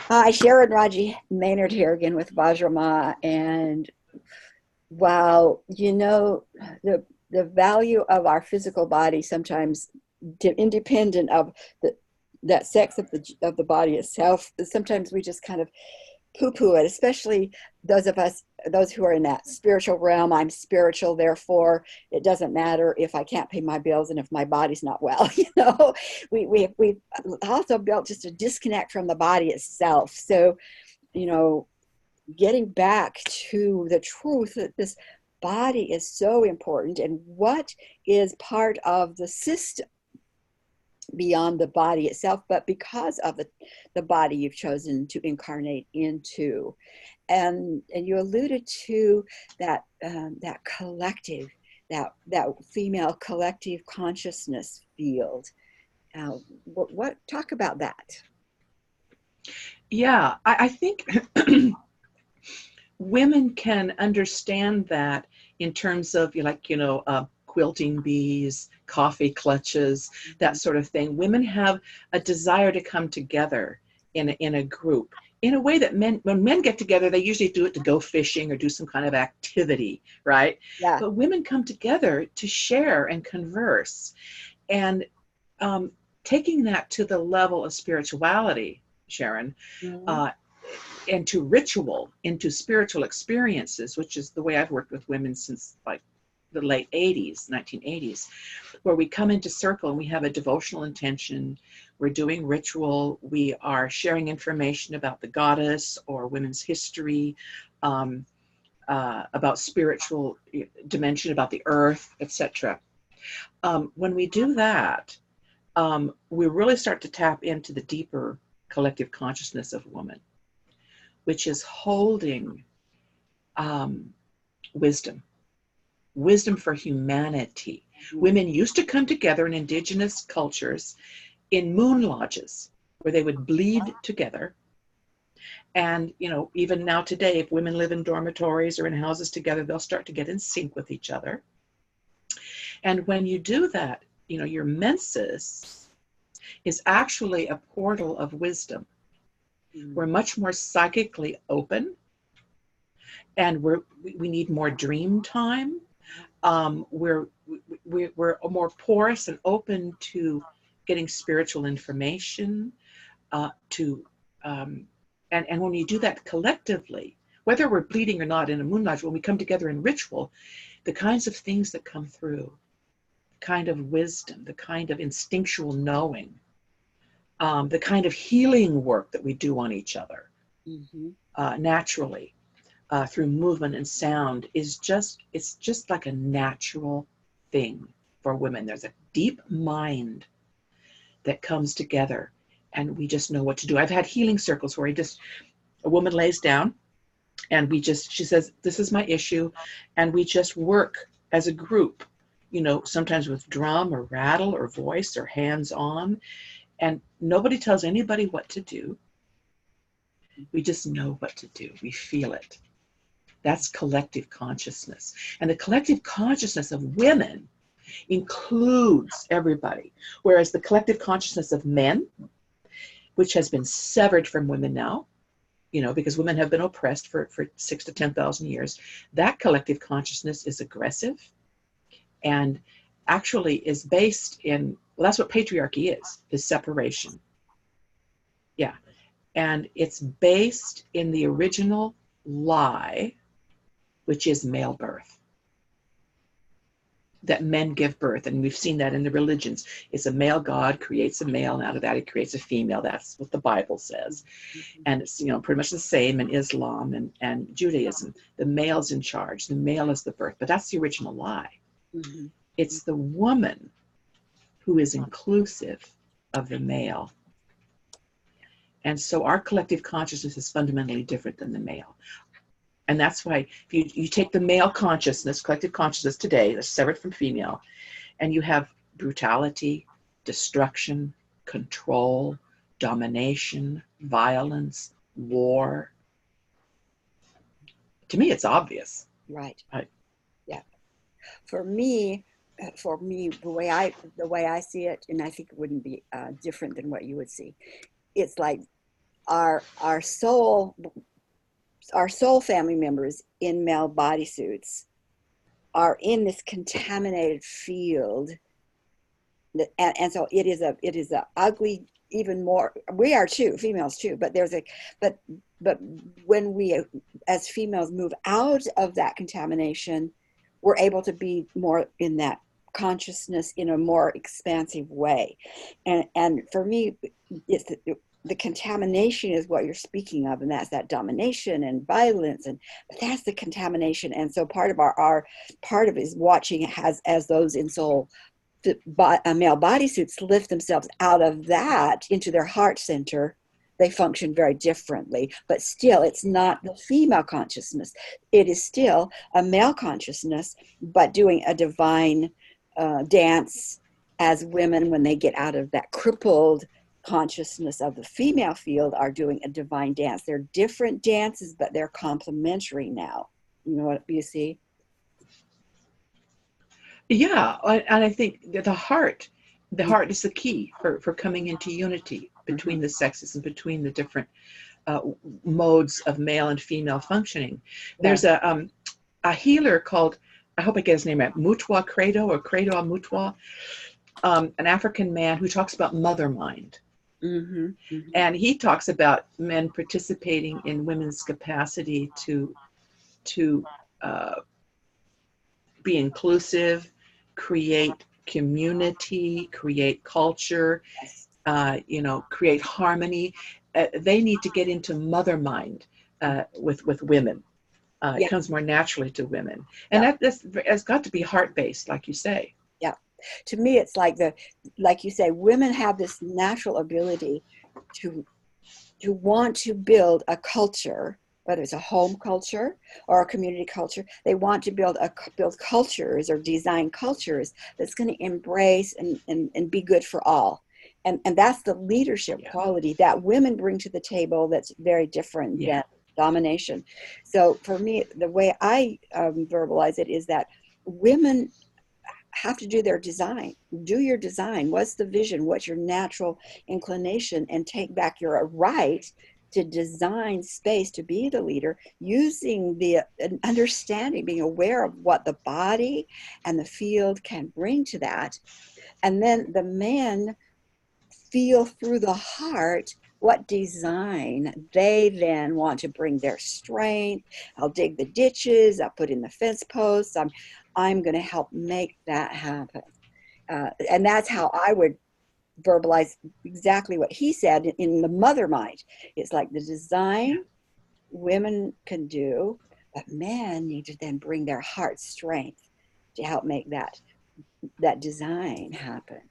Hi, Sharon Raji Maynard here again with Vajra Ma. And while the value of our physical body sometimes independent of the that sex of the body itself, sometimes we just kind of poo-poo it, especially those of us, those who are in that spiritual realm. I'm spiritual, therefore it doesn't matter if I can't pay my bills and if my body's not well. We've also built just a disconnect from the body itself. So, you know, getting back to the truth that this body is so important and what is part of the system beyond the body itself, but because of the body you've chosen to incarnate into. And you alluded to that collective, that female collective consciousness field. What talk about that? Yeah, I think women can understand that in terms of quilting bees, coffee clutches, that sort of thing. Women have a desire to come together in a group in a way that when men get together, they usually do it to go fishing or do some kind of activity, right? Yeah. But women come together to share and converse. And um, taking that to the level of spirituality, Sharon, Mhm. uh, into ritual, into spiritual experiences, which is the way I've worked with women since like the late 80s, 1980s, where we come into circle and we have a devotional intention. We're doing ritual. We are sharing information about the goddess or women's history, um, about spiritual dimension, about the earth, etc. When we do that, we really start to tap into the deeper collective consciousness of woman, which is holding um, wisdom, wisdom for humanity. Mhm. Women used to come together in indigenous cultures in moon lodges where they would bleed together. And, even now today, if women live in dormitories or in houses together, they'll start to get in sync with each other. And when you do that, your menses is actually a portal of wisdom. We're Mhm. much more psychically open, and we need more dream time. um, we're we're more porous and open to getting spiritual information, to um, and when you do that collectively, whether we're bleeding or not in a moon lodge, when we come together in ritual, the kinds of things that come through, the kind of wisdom, the kind of instinctual knowing, the kind of healing work that we do on each other Mhm. naturally, through movement and sound, it's just like a natural thing for women. There's a deep mind that comes together and we just know what to do. I've had healing circles where a woman lays down and she says, this is my issue. And we just work as a group, sometimes with drum or rattle or voice or hands on. And nobody tells anybody what to do. We just know what to do. We feel it. That's collective consciousness. And the collective consciousness of women includes everybody, whereas the collective consciousness of men, which has been severed from women now, because women have been oppressed for 6 to 10,000 years, that collective consciousness is aggressive and actually is based in, well, that's what patriarchy is separation. Yeah. And it's based in the original lie, which is male birth, that men give birth. And we've seen that in the religions. It's a male God creates a male, and out of that, he creates a female. That's what the Bible says. Mhm. And it's, pretty much the same in Islam and Judaism. The male's in charge. The male is the birth. But that's the original lie. Mhm. It's the woman who is inclusive of the male. And so our collective consciousness is fundamentally different than the male. And that's why if you take the male consciousness, collective consciousness today, that's separate from female, and you have brutality, destruction, control, domination, violence, war. To me, it's obvious. Right. I, Yeah. For me, the way I see it, and I think it wouldn't be different than what you would see. It's like our soul family members in male bodysuits are in this contaminated field, and so it is a ugly, even more, we are too, females too, but but but when we as females move out of that contamination, we're able to be more in that consciousness in a more expansive way. And for me, it's the contamination is what you're speaking of, and that's that domination and violence, and but that's the contamination. And so part of our part of it is watching as those in soul male bodysuits lift themselves out of that into their heart center. They function very differently, but still it's not the female consciousness. It is still a male consciousness, but doing a divine dance as women, when they get out of that crippled consciousness of the female field, are doing a divine dance. They're different dances, but they're complementary now. You know what you see? Yeah, and I think that the heart is the key for coming into unity between the sexes and between the different uh, modes of male and female functioning. Yeah. There's a healer called, I hope I get his name right, Mutwa Credo or Credo Mutwa, an African man who talks about mother mind. Mm-hmm. Mm-hmm. And he talks about men participating in women's capacity to uh, be inclusive, create community, create culture, Yes. create harmony. They need to get into mother mind with women. It Yeah. comes more naturally to women, and Yeah. that's has got to be heart based, like you say. Yeah. To me, it's like you say, women have this natural ability to want to build a culture, whether it's a home culture or a community culture. They want to build cultures or design cultures that's going to embrace and be good for all. And that's the leadership Yeah. quality that women bring to the table that's very different Yeah. than domination. So for me, the way I verbalize it is that women have to do their design. Do your design. What's the vision? What's your natural inclination? And take back your right to design space to be the leader, using the understanding, being aware of what the body and the field can bring to that. And then the men feel through the heart what design they then want to bring their strength. I'll dig the ditches, I'll put in the fence posts, I'm going to help make that happen. And that's how I would verbalize exactly what he said in the mother mind. It's like the Yeah. design women can do, but men need to then bring their heart strength to help make that design happen.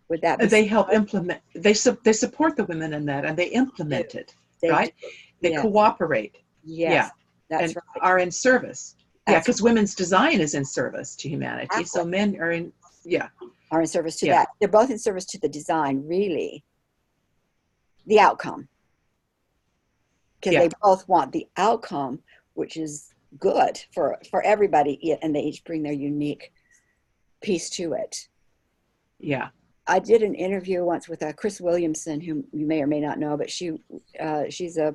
Would that be? They help implement. They support the women in that, and they Do? implement it. They do. Right? They Yes. cooperate. Yes. Yeah, That's and right. are in service. Yeah, That's because women's design is in service to humanity. exactly. So men are in. Yeah. Are in service to Yeah. that. They're both in service to the design, really, the outcome, because Yeah. they both want the outcome, which is good for everybody, and they each bring their unique piece to it. Yeah. I did an interview once with Chris Williamson, whom you may or may not know, but she's a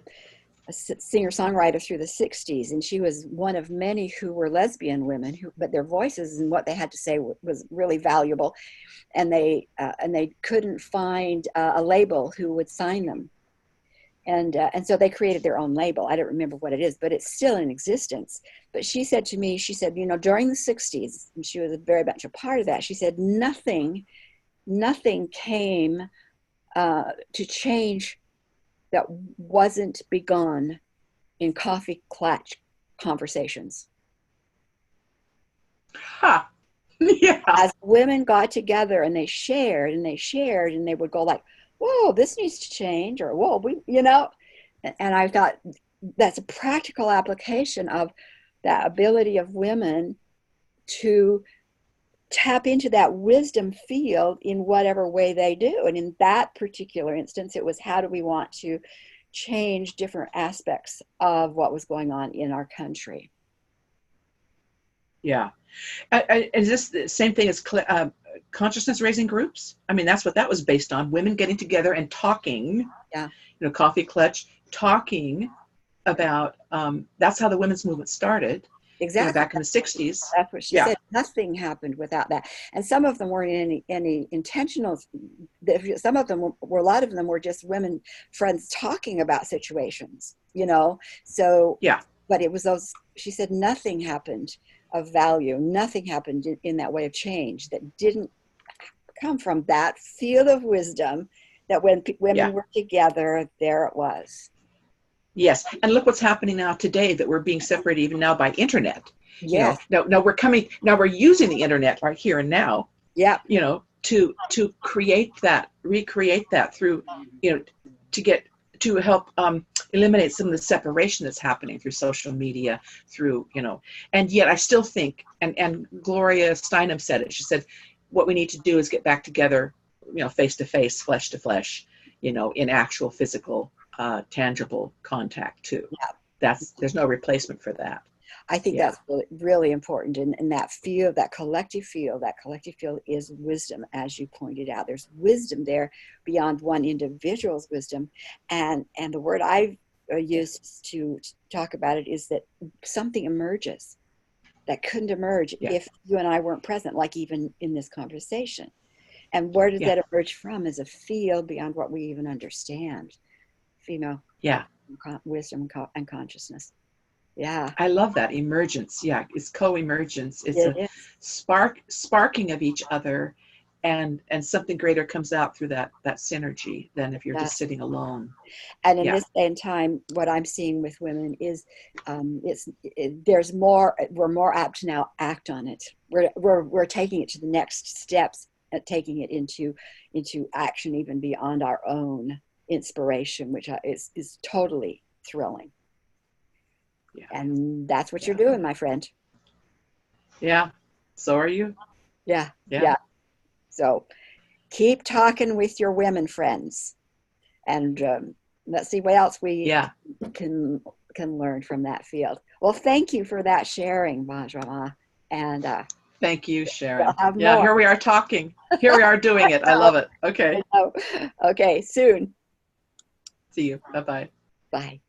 singer-songwriter through the 60s, and she was one of many who were lesbian women, but their voices and what they had to say was really valuable, and they couldn't find a label who would sign them, and so they created their own label. I don't remember what it is, but it's still in existence. But she said to me, she said, during the 60s, and she was very much a part of that, she said nothing came to change that wasn't begun in coffee clutch conversations. Ha. Yeah. As women got together and they shared and they shared, and they would go like, whoa, this needs to change, or whoa, and I thought that's a practical application of that ability of women to tap into that wisdom field in whatever way they do. And in that particular instance, it was, how do we want to change different aspects of what was going on in our country? Yeah. Is this the same thing as consciousness raising groups. I mean, that's what that was based on. Women getting together and talking, Yeah, coffee clutch, talking about, that's how the women's movement started, exactly. back in the 60s. That's what she Yeah. said. Nothing happened without that. And some of them weren't any intentional. Some of them were, a lot of them were just women friends talking about situations, So, Yeah. but it was those, she said, nothing happened of value. Nothing happened in that way of change that didn't come from that field of wisdom that when Yeah. women were together, there it was. Yes. And look what's happening now today, that we're being separated even now by internet. Yes. Now we're using the internet right here and now, Yeah. to create that, recreate that through, to help eliminate some of the separation that's happening through social media, through, and yet I still think, and Gloria Steinem said it, she said, what we need to do is get back together, face to face, flesh to flesh, in actual physical, tangible contact too. Yeah. There's no replacement for that. I think Yeah. that's really, really important. And that field, that collective field is wisdom, as you pointed out. There's wisdom there beyond one individual's wisdom. And the word I've used to talk about it is that something emerges that couldn't emerge Yeah. if you and I weren't present, like even in this conversation. And where did Yeah. that emerge from? Is a field beyond what we even understand. Female Yeah. wisdom and consciousness. Yeah. I love that emergence. Yeah, it's co-emergence. It's It a is. sparking of each other, and something greater comes out through that synergy than if you're just Yes. sitting alone. And in Yeah. this day and time, what I'm seeing with women is there's more. We're more apt to now act on it. We're taking it to the next steps, taking it into action, even beyond our own inspiration, which is totally thrilling. Yeah. And that's what Yeah. you're doing, my friend. Yeah. So are you? Yeah. Yeah. Yeah. So keep talking with your women friends, and let's see what else we Yeah. can learn from that field. Well, thank you for that sharing, Vajra Ma. And Thank you, we'll Sharon. have Yeah, more. here we are talking. Here we are doing it. I love it. Okay. Okay, soon. See you. Bye-bye. Bye.